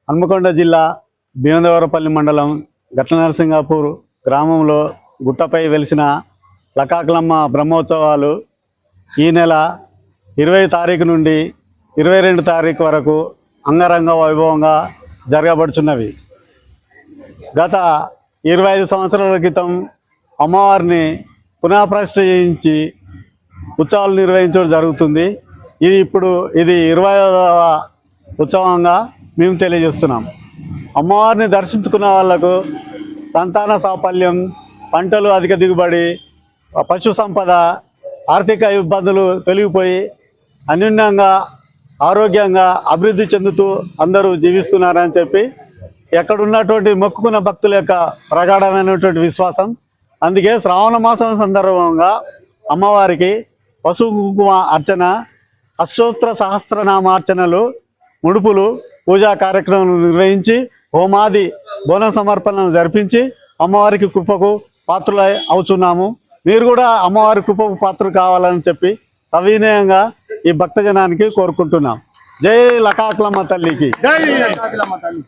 హన్మకొండ జిల్లా భీమదేవరపల్లి మండలం గట్లనరసింగాపూర్ గ్రామంలో గుట్టపై వెలిసిన లకాకులమ్మ బ్రహ్మోత్సవాలు ఈ నెల 20 తారీఖు నుండి 22 తారీఖు వరకు అంగరంగ వైభవంగా జరగబడుచున్నవి. గత 25 సంవత్సరాల క్రితం అమ్మవారిని పునఃప్రతిష్ఠ చేయించి ఉత్సవాలు నిర్వహించడం జరుగుతుంది. ఇది 20వ ఉత్సవంగా మేము తెలియజేస్తున్నాం. అమ్మవారిని దర్శించుకున్న వాళ్లకు సంతాన సాఫల్యం, పంటలు అధిక దిగుబడి, పశు సంపద, ఆర్థిక ఇబ్బందులు తొలగిపోయి అన్యోన్యంగా ఆరోగ్యంగా అభివృద్ధి చెందుతూ అందరూ జీవిస్తున్నారని చెప్పి ఎక్కడున్నటువంటి మొక్కుకున్న భక్తుల యొక్క ప్రగాఢమైనటువంటి విశ్వాసం. అందుకే శ్రావణ మాసం సందర్భంగా అమ్మవారికి పశు కుంకుమ అర్చన, అష్టోత్తర సహస్రనామార్చనలు, ముడుపులు, పూజా కార్యక్రమాలు నిర్వహించి హోమాది బోన సమర్పణను జరిపించి అమ్మవారికి కృపకు పాత్రులై అవుతున్నాము. మీరు కూడా అమ్మవారి కృపకు పాత్రలు కావాలని చెప్పి సవినయంగా ఈ భక్తజనానికి కోరుకుంటున్నాం. జై లకాకులమ్మ తల్లికి. జై లకాకులమ్మ తల్లి.